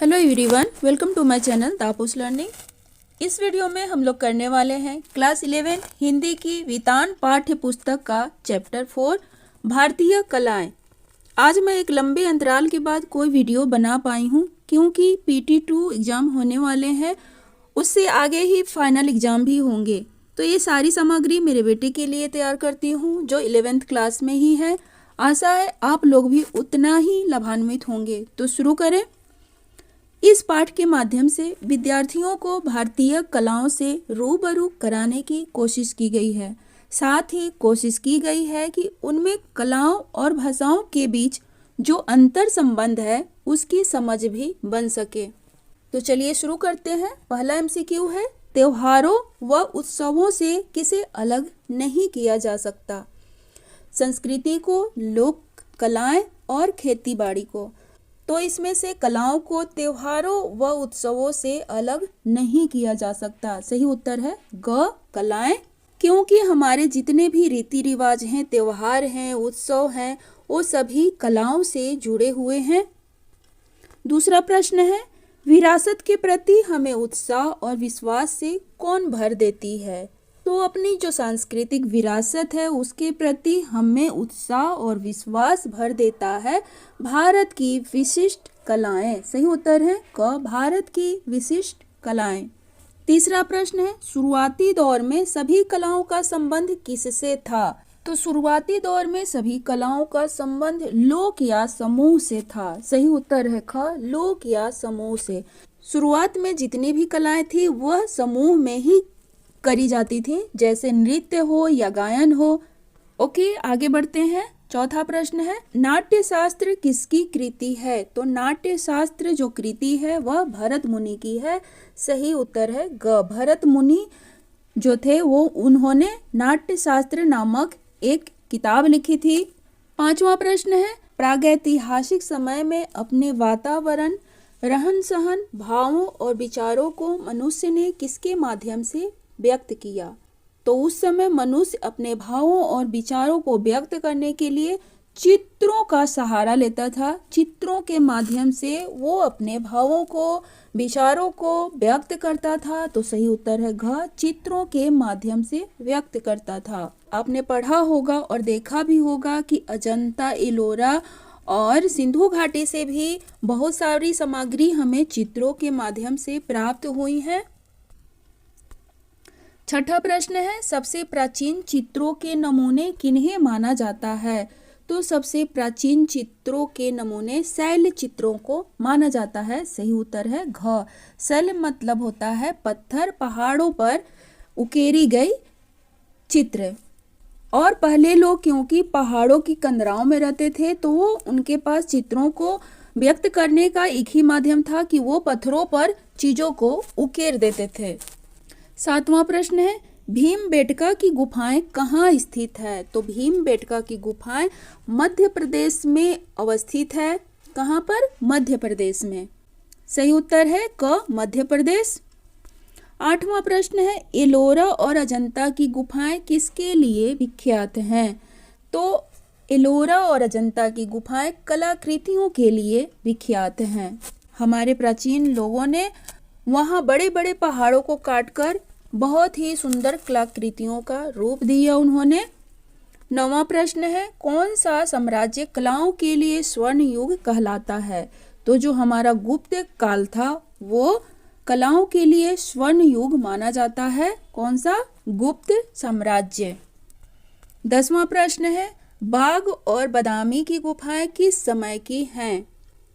Hello everyone, welcome to my channel Tapus learning. इस video में हम लोग करने वाले हैं क्लास 11 हिंदी की वितान पाठ्य पुस्तक का चैप्टर 4 भारतीय कलाएं। आज मैं एक लंबे अंतराल के बाद कोई वीडियो बना पाई हूँ क्योंकि PT2 एग्ज़ाम होने वाले हैं, उससे आगे ही फाइनल एग्ज़ाम भी होंगे। तो ये सारी सामग्री मेरे बेटे के लिए तैयार करती हूँ जो 11th क्लास में ही है। आशा है आप लोग भी उतना ही लाभान्वित होंगे। तो शुरू करें। इस पाठ के माध्यम से विद्यार्थियों को भारतीय कलाओं से रूबरू कराने की कोशिश की गई है। साथ ही कोशिश की गई है कि उनमें कलाओं और भाषाओं के बीच जो अंतर संबंध है उसकी समझ भी बन सके। तो चलिए शुरू करते हैं। पहला MCQ है, त्योहारों व उत्सवों से किसे अलग नहीं किया जा सकता? संस्कृति को, लोक कलाएं और खेती बाड़ी को। तो इसमें से कलाओं को त्योहारों व उत्सवों से अलग नहीं किया जा सकता। सही उत्तर है ग, कलाएं, क्योंकि हमारे जितने भी रीति रिवाज हैं, त्योहार हैं, उत्सव हैं, वो सभी कलाओं से जुड़े हुए हैं। दूसरा प्रश्न है, विरासत के प्रति हमें उत्साह और विश्वास से कौन भर देती है? तो अपनी जो सांस्कृतिक विरासत है उसके प्रति हमें उत्साह और विश्वास भर देता है भारत की विशिष्ट कलाएं। सही उत्तर है क, भारत की विशिष्ट कलाएं। तीसरा प्रश्न है, शुरुआती दौर में सभी कलाओं का संबंध किससे था? तो शुरुआती दौर में सभी कलाओं का संबंध लोक या समूह से था। सही उत्तर है ख, लोक या समूह से। शुरुआत में जितनी भी कलाएं थी वह समूह में ही करी जाती थी, जैसे नृत्य हो या गायन हो। ओके, आगे बढ़ते हैं। चौथा प्रश्न है, नाट्य शास्त्र किसकी कृति है? तो नाट्य शास्त्र जो कृति है वह भरत मुनि की है। सही उत्तर है ग, भरत मुनि जो थे वो उन्होंने नाट्य शास्त्र नामक एक किताब लिखी थी। पांचवा प्रश्न है, प्रागैतिहासिक समय में अपने वातावरण, रहन सहन, भावों और विचारों को मनुष्य ने किसके माध्यम से व्यक्त किया? तो उस समय मनुष्य अपने भावों और विचारों को व्यक्त करने के लिए चित्रों का सहारा लेता था। चित्रों के माध्यम से वो अपने भावों को, विचारों को व्यक्त करता था। तो सही उत्तर है घ, चित्रों के माध्यम से व्यक्त करता था। आपने पढ़ा होगा और देखा भी होगा कि अजंता, एलोरा और सिंधु घाटी से भी बहुत सारी सामग्री हमें चित्रों के माध्यम से प्राप्त हुई है। छठा प्रश्न है, सबसे प्राचीन चित्रों के नमूने किन्हें माना जाता है? तो सबसे प्राचीन चित्रों के नमूने शैल चित्रों को माना जाता है। सही उत्तर है घ, शैल मतलब होता है पत्थर, पहाड़ों पर उकेरी गई चित्र। और पहले लोग क्योंकि पहाड़ों की कंदराओं में रहते थे तो वो उनके पास चित्रों को व्यक्त करने का एक ही माध्यम था कि वो पत्थरों पर चीजों को उकेर देते थे। सातवां प्रश्न है, भीमबेटका की गुफाएं कहाँ स्थित है? तो भीमबेटका की गुफाएं मध्य प्रदेश में अवस्थित है। कहाँ पर? मध्य प्रदेश में। सही उत्तर है क, मध्य प्रदेश। आठवां प्रश्न है, एलोरा और अजंता की गुफाएं किसके लिए विख्यात हैं? तो एलोरा और अजंता की गुफाएं कलाकृतियों के लिए विख्यात हैं। हमारे प्राचीन लोगों ने वहाँ बड़े बड़े पहाड़ों को काटकर बहुत ही सुंदर कलाकृतियों का रूप दिया उन्होंने। नौवां प्रश्न है, कौन सा साम्राज्य कलाओं के लिए स्वर्ण युग कहलाता है? तो जो हमारा गुप्त काल था वो कलाओं के लिए स्वर्ण युग माना जाता है। कौन सा? गुप्त साम्राज्य। 10वां प्रश्न है, बाघ और बादामी की गुफाएं किस समय की हैं?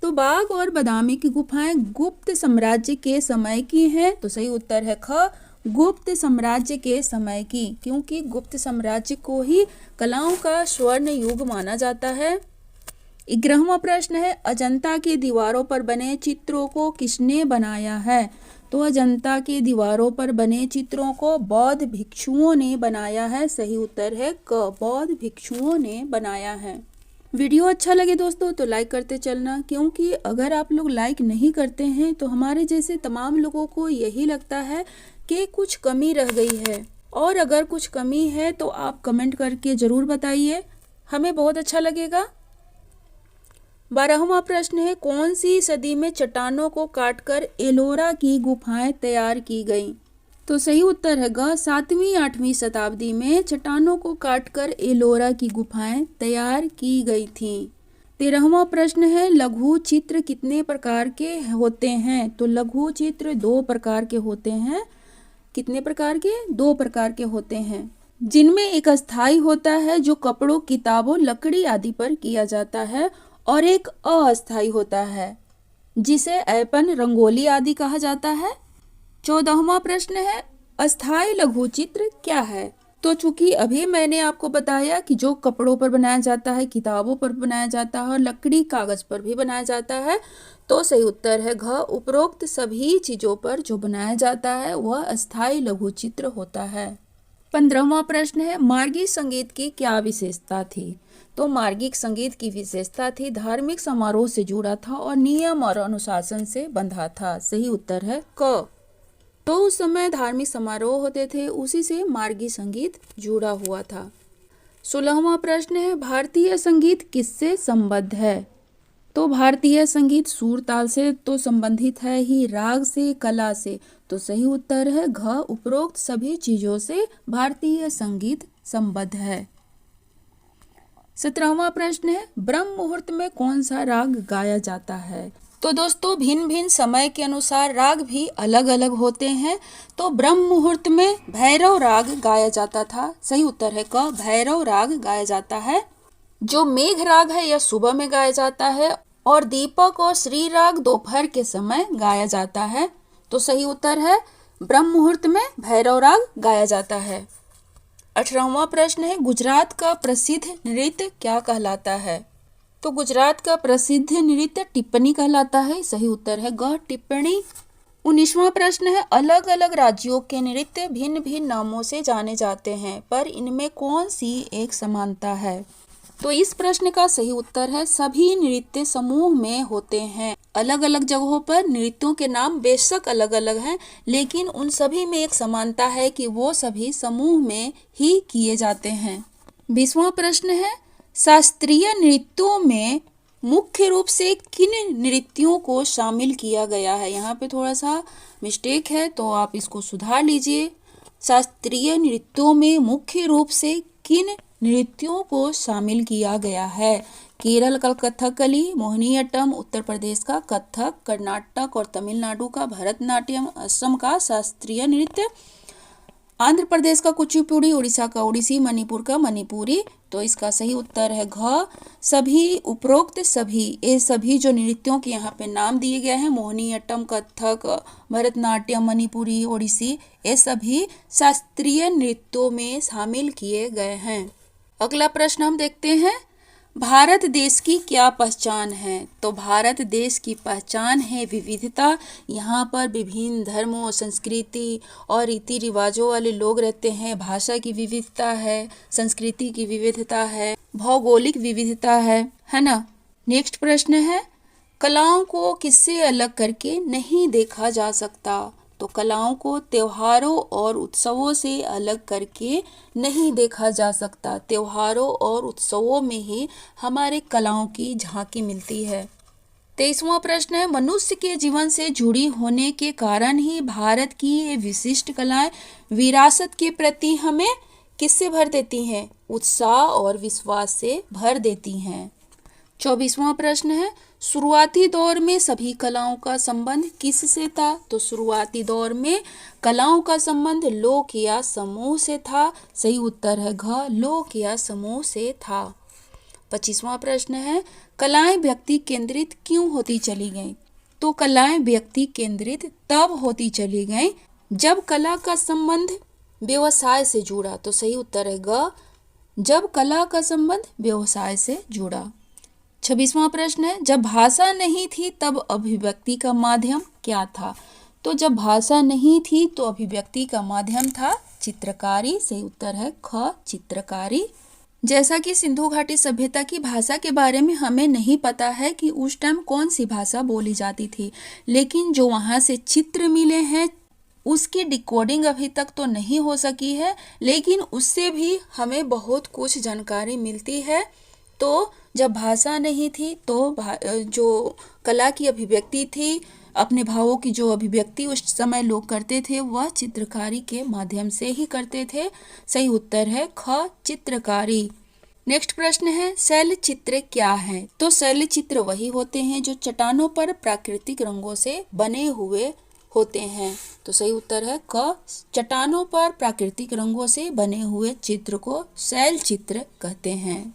तो बाघ और बादामी की गुफाएं गुप्त साम्राज्य के समय की हैं। तो सही उत्तर है ख, गुप्त साम्राज्य के समय की, क्योंकि गुप्त साम्राज्य को ही कलाओं का स्वर्ण युग माना जाता है। 11वां प्रश्न है, अजंता की दीवारों पर बने चित्रों को किसने बनाया है? तो अजंता की दीवारों पर बने चित्रों को बौद्ध भिक्षुओं ने बनाया है। सही उत्तर है क, बौद्ध भिक्षुओं ने बनाया है। वीडियो अच्छा लगे दोस्तों तो लाइक करते चलना, क्योंकि अगर आप लोग लाइक नहीं करते हैं तो हमारे जैसे तमाम लोगों को यही लगता है कि कुछ कमी रह गई है। और अगर कुछ कमी है तो आप कमेंट करके ज़रूर बताइए, हमें बहुत अच्छा लगेगा। 12वां प्रश्न है, कौन सी सदी में चट्टानों को काटकर एलोरा की गुफाएं तैयार की गईं? तो सही उत्तर है ग 7वीं-8वीं शताब्दी में चट्टानों को काटकर एलोरा की गुफाएं तैयार की गई थीं। 13वां प्रश्न है, लघु चित्र कितने प्रकार के होते हैं? तो लघु चित्र 2 प्रकार के होते हैं। कितने प्रकार के? 2 प्रकार के होते हैं, जिनमें एक अस्थाई होता है जो कपड़ों, किताबों, लकड़ी आदि पर किया जाता है, और एक अस्थाई होता है जिसे ऐपन, रंगोली आदि कहा जाता है। 14वां प्रश्न है, अस्थाई लघु चित्र क्या है? तो चूंकि अभी मैंने आपको बताया कि जो कपड़ों पर बनाया जाता है, किताबों पर बनाया जाता है और लकड़ी, कागज पर भी बनाया जाता है, तो सही उत्तर है घ, उपरोक्त सभी चीजों पर जो बनाया जाता है वह अस्थाई लघु चित्र होता है। 15वां प्रश्न है, मार्गी संगीत की क्या विशेषता थी? तो मार्गिक संगीत की विशेषता थी धार्मिक समारोह से जुड़ा था और नियम और अनुशासन से बंधा था। सही उत्तर है क। तो उस समय धार्मिक समारोह होते थे, उसी से मार्गी संगीत जुड़ा हुआ था। 16वां प्रश्न है, भारतीय संगीत किससे संबद्ध है? तो भारतीय संगीत सुर ताल से तो संबंधित है ही, राग से, कला से। तो सही उत्तर है घ, उपरोक्त सभी चीजों से भारतीय संगीत संबद्ध है। 17वां प्रश्न है, ब्रह्म मुहूर्त में कौन सा राग गाया जाता है? तो दोस्तों भिन्न भिन्न समय के अनुसार राग भी अलग अलग होते हैं। तो ब्रह्म मुहूर्त में भैरव राग गाया जाता था। सही उत्तर है क, भैरव राग गाया जाता है। जो मेघ राग है यह सुबह में गाया जाता है, और दीपक और श्री राग दोपहर के समय गाया जाता है। तो सही उत्तर है ब्रह्म मुहूर्त में भैरव राग गाया जाता है। 18वां प्रश्न है, गुजरात का प्रसिद्ध नृत्य क्या कहलाता है? तो गुजरात का प्रसिद्ध नृत्य टिप्पणी कहलाता है। सही उत्तर है ग, टिप्पणी। 19वां प्रश्न है, अलग अलग राज्यों के नृत्य भिन्न भिन्न नामों से जाने जाते हैं, पर इनमें कौन सी एक समानता है? तो इस प्रश्न का सही उत्तर है सभी नृत्य समूह में होते हैं। अलग अलग जगहों पर नृत्यों के नाम बेशक अलग अलग हैं, लेकिन उन सभी में एक समानता है कि वो सभी समूह में ही किए जाते हैं। 20वां प्रश्न है, शास्त्रीय नृत्यों में मुख्य रूप से किन नृत्यों को शामिल किया गया है? यहाँ पे थोड़ा सा मिस्टेक है, तो आप इसको सुधार लीजिए। शास्त्रीय नृत्यों में मुख्य रूप से किन नृत्यों को शामिल किया गया है? केरल का कथकली, मोहिनीअट्टम, उत्तर प्रदेश का कथक, कर्नाटक और तमिलनाडु का भरतनाट्यम, असम का शास्त्रीय नृत्य, आंध्र प्रदेश का कुचिपुड़ी, उड़ीसा का ओडिसी, मणिपुर का मणिपुरी। तो इसका सही उत्तर है घ, सभी उपरोक्त सभी। ये सभी जो नृत्यों के यहाँ पे नाम दिए गए हैं, मोहिनीअट्टम, कथक, भरतनाट्यम, मणिपुरी, ओडिसी, ये सभी शास्त्रीय नृत्यों में शामिल किए गए हैं। अगला प्रश्न हम देखते हैं, भारत देश की क्या पहचान है? तो भारत देश की पहचान है विविधता। यहाँ पर विभिन्न धर्मों, संस्कृति और रीति रिवाजों वाले लोग रहते हैं। भाषा की विविधता है, संस्कृति की विविधता है, भौगोलिक विविधता है ना। नेक्स्ट प्रश्न है, कलाओं को किससे अलग करके नहीं देखा जा सकता? तो कलाओं को त्योहारों और उत्सवों से अलग करके नहीं देखा जा सकता। त्योहारों और उत्सवों में ही हमारे कलाओं की झांकी मिलती है। 23वां प्रश्न है, मनुष्य के जीवन से जुड़ी होने के कारण ही भारत की ये विशिष्ट कलाएं विरासत के प्रति हमें किससे भर देती हैं? उत्साह और विश्वास से भर देती हैं। 24वां प्रश्न है, शुरुआती दौर में सभी कलाओं का संबंध किससे था? तो शुरुआती दौर में कलाओं का संबंध लोक या समूह से था। सही उत्तर है घ, लोक या समूह से था। 25वां प्रश्न है, कलाएं व्यक्ति केंद्रित क्यों होती चली गईं? तो कलाएं व्यक्ति केंद्रित तब होती चली गईं जब कला का संबंध व्यवसाय से जुड़ा। तो सही उत्तर है ग, जब कला का संबंध व्यवसाय से जुड़ा। 26वां प्रश्न है, जब भाषा नहीं थी तब अभिव्यक्ति का माध्यम क्या था? तो जब भाषा नहीं थी तो अभिव्यक्ति का माध्यम था चित्रकारी। सही उत्तर है ख, चित्रकारी। जैसा कि सिंधु घाटी सभ्यता की भाषा के बारे में हमें नहीं पता है कि उस टाइम कौन सी भाषा बोली जाती थी, लेकिन जो वहाँ से चित्र मिले हैं उसकी डिकोडिंग अभी तक तो नहीं हो सकी है, लेकिन उससे भी हमें बहुत कुछ जानकारी मिलती है। तो जब भाषा नहीं थी तो जो कला की अभिव्यक्ति थी, अपने भावों की जो अभिव्यक्ति उस समय लोग करते थे वह चित्रकारी के माध्यम से ही करते थे। सही उत्तर है ख, चित्रकारी। नेक्स्ट प्रश्न है शैल चित्र क्या है? तो शैल चित्र वही होते हैं जो चट्टानों पर प्राकृतिक रंगों से बने हुए होते हैं। तो सही उत्तर है क, चट्टानों पर प्राकृतिक रंगों से बने हुए चित्र को शैल चित्र कहते हैं।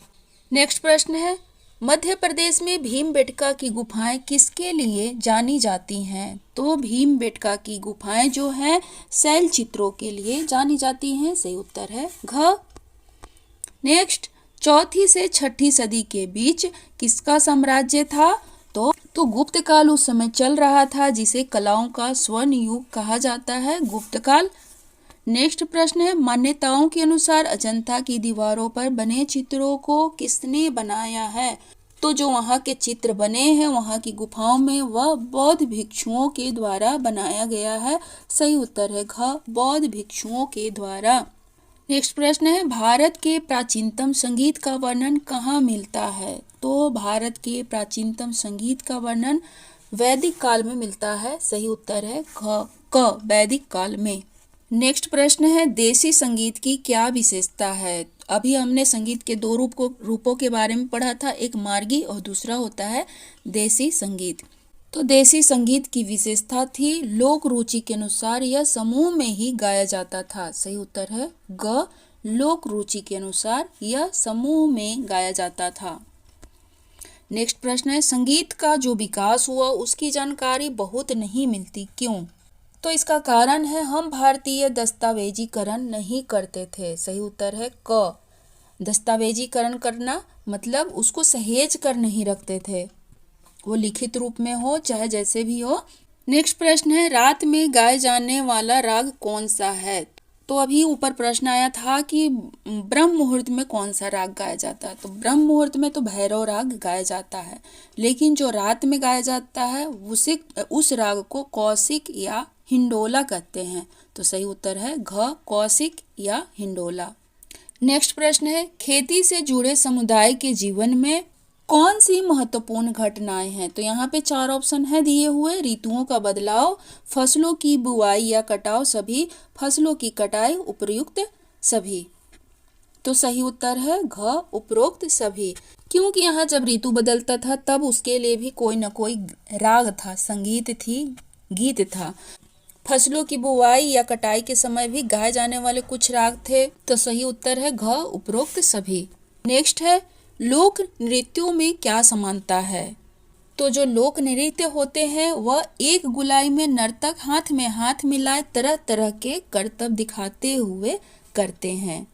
नेक्स्ट प्रश्न है मध्य प्रदेश में भीमबेटका की गुफाएं किसके लिए जानी जाती हैं? तो भीमबेटका की गुफाएं जो हैं शैल चित्रों के लिए जानी जाती हैं। सही उत्तर है घ। नेक्स्ट, चौथी से छठी सदी के बीच किसका साम्राज्य था? तो गुप्त काल उस समय चल रहा था जिसे कलाओं का स्वर्ण युग कहा जाता है, गुप्त काल। नेक्स्ट प्रश्न है मान्यताओं के अनुसार अजंता की दीवारों पर बने चित्रों को किसने बनाया है? तो जो वहाँ के चित्र बने हैं वहाँ की गुफाओं में वह बौद्ध भिक्षुओं के द्वारा बनाया गया है। सही उत्तर है घ, बौद्ध भिक्षुओं के द्वारा। नेक्स्ट प्रश्न है भारत के प्राचीनतम संगीत का वर्णन कहाँ मिलता है? तो भारत के प्राचीनतम संगीत का वर्णन वैदिक काल में मिलता है। सही उत्तर है क, वैदिक काल में। नेक्स्ट प्रश्न है देसी संगीत की क्या विशेषता है? अभी हमने संगीत के दो रूपों के बारे में पढ़ा था, एक मार्गी और दूसरा होता है देसी संगीत। तो देसी संगीत की विशेषता थी लोक रुचि के अनुसार यह समूह में ही गाया जाता था। सही उत्तर है ग, लोक रुचि के अनुसार यह समूह में गाया जाता था। नेक्स्ट प्रश्न है संगीत का जो विकास हुआ उसकी जानकारी बहुत नहीं मिलती, क्यों? तो इसका कारण है हम भारतीय दस्तावेजीकरण नहीं करते थे। सही उत्तर है क, दस्तावेजीकरण करना मतलब उसको सहेज कर नहीं रखते थे, वो लिखित रूप में हो चाहे जैसे भी हो। नेक्स्ट प्रश्न है रात में गाए जाने वाला राग कौन सा है? तो अभी ऊपर प्रश्न आया था कि ब्रह्म मुहूर्त में कौन सा राग गाया जाता है। तो ब्रह्म मुहूर्त में तो भैरव राग गाया जाता है, लेकिन जो रात में गाया जाता है उस राग को कौशिक या हिंडोला कहते हैं। तो सही उत्तर है घ, कौशिक या हिंडोला। नेक्स्ट प्रश्न है खेती से जुड़े समुदाय के जीवन में कौन सी महत्वपूर्ण घटनाएं हैं? तो यहाँ पे 4 ऑप्शन है दिए हुए, ऋतुओं का बदलाव, फसलों की बुआई या कटाव सभी, फसलों की कटाई, उपयुक्त सभी। तो सही उत्तर है घ, उपरोक्त सभी, क्योंकि यहाँ जब ऋतु बदलता था तब उसके लिए भी कोई न कोई राग था, संगीत थी, गीत था। फसलों की बुवाई या कटाई के समय भी गाए जाने वाले कुछ राग थे। तो सही उत्तर है घ, उपरोक्त सभी। नेक्स्ट है लोक नृत्यों में क्या समानता है? तो जो लोक नृत्य होते हैं वह एक गुलाई में नर्तक हाथ में हाथ मिलाए तरह तरह के करतब दिखाते हुए करते हैं।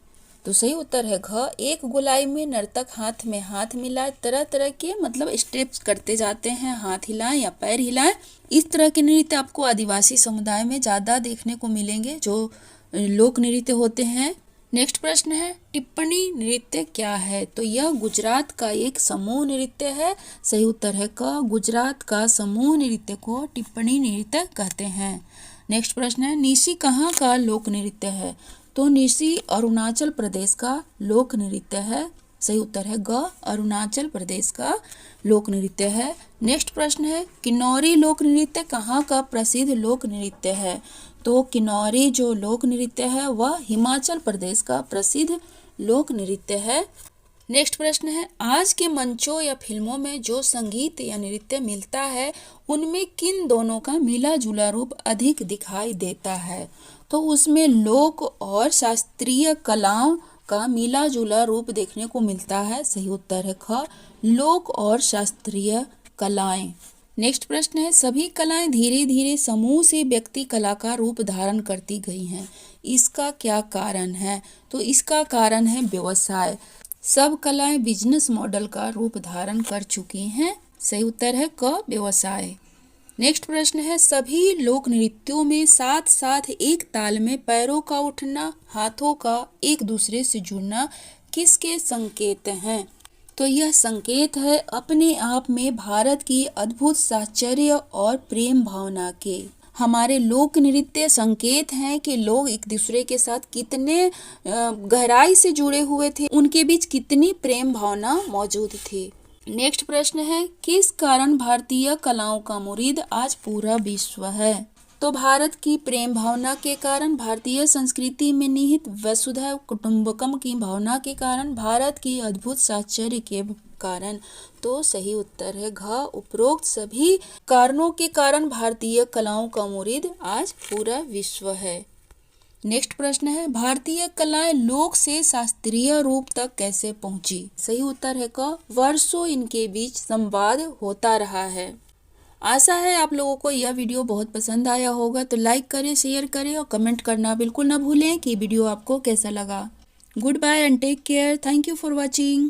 तो सही उत्तर है घ, एक गुलाई में नर्तक हाथ में हाथ मिलाए तरह तरह के मतलब स्टेप्स करते जाते हैं, हाथ हिलाएं या पैर हिलाएं। इस तरह के नृत्य आपको आदिवासी समुदाय में ज़्यादा देखने को मिलेंगे जो लोक नृत्य होते हैं। नेक्स्ट प्रश्न है टिप्पणी नृत्य क्या है? तो यह गुजरात का एक समूह नृत्य है। सही उत्तर है क, गुजरात का समूह नृत्य को टिप्पणी नृत्य कहते हैं। नेक्स्ट प्रश्न है निशी कहाँ का लोक नृत्य है? तो निशी अरुणाचल प्रदेश का लोक नृत्य है। सही उत्तर है ग, अरुणाचल प्रदेश का लोक नृत्य है। नेक्स्ट प्रश्न है किन्नौरी लोक नृत्य कहाँ का प्रसिद्ध लोक नृत्य है? तो किन्नौरी जो लोक नृत्य है वह हिमाचल प्रदेश का प्रसिद्ध लोक नृत्य है। नेक्स्ट प्रश्न है आज के मंचों या फिल्मों में जो संगीत या नृत्य मिलता है उनमें किन दोनों का मिला जुला रूप अधिक दिखाई देता है? तो उसमें लोक और शास्त्रीय कलाओं का मिला जुला रूप देखने को मिलता है। सही उत्तर है ख, लोक और शास्त्रीय कलाएं। नेक्स्ट प्रश्न है सभी कलाएं धीरे धीरे समूह से व्यक्ति कला का रूप धारण करती गई हैं, इसका क्या कारण है? तो इसका कारण है व्यवसाय, सब कलाएं बिजनेस मॉडल का रूप धारण कर चुकी हैं। सही उत्तर है क, व्यवसाय। नेक्स्ट प्रश्न है सभी लोक नृत्यों में साथ साथ एक ताल में पैरों का उठना, हाथों का एक दूसरे से जुड़ना किसके संकेत हैं? तो यह संकेत है अपने आप में भारत की अद्भुत साहचर्य और प्रेम भावना के। हमारे लोक नृत्य संकेत हैं कि लोग एक दूसरे के साथ कितने गहराई से जुड़े हुए थे, उनके बीच कितनी प्रेम भावना मौजूद थी। नेक्स्ट प्रश्न है, किस कारण भारतीय कलाओं का मुरीद आज पूरा विश्व है? तो भारत की प्रेम भावना के कारण, भारतीय संस्कृति में निहित वसुधैव कुटुंबकम की भावना के कारण, भारत की अद्भुत साहचर्य के कारण। तो सही उत्तर है घ। उपरोक्त सभी कारणों के कारण भारतीय कलाओं का मुरीद आज पूरा विश्व है। नेक्स्ट प्रश्न है, भारतीय कलाएं लोक से शास्त्रीय रूप तक कैसे पहुंची? सही उत्तर है क। वर्षों इनके बीच संवाद होता रहा है। आशा है आप लोगों को यह वीडियो बहुत पसंद आया होगा, तो लाइक करें, शेयर करें और कमेंट करना बिल्कुल ना भूलें कि वीडियो आपको कैसा लगा। Good bye and take care. Thank you for watching.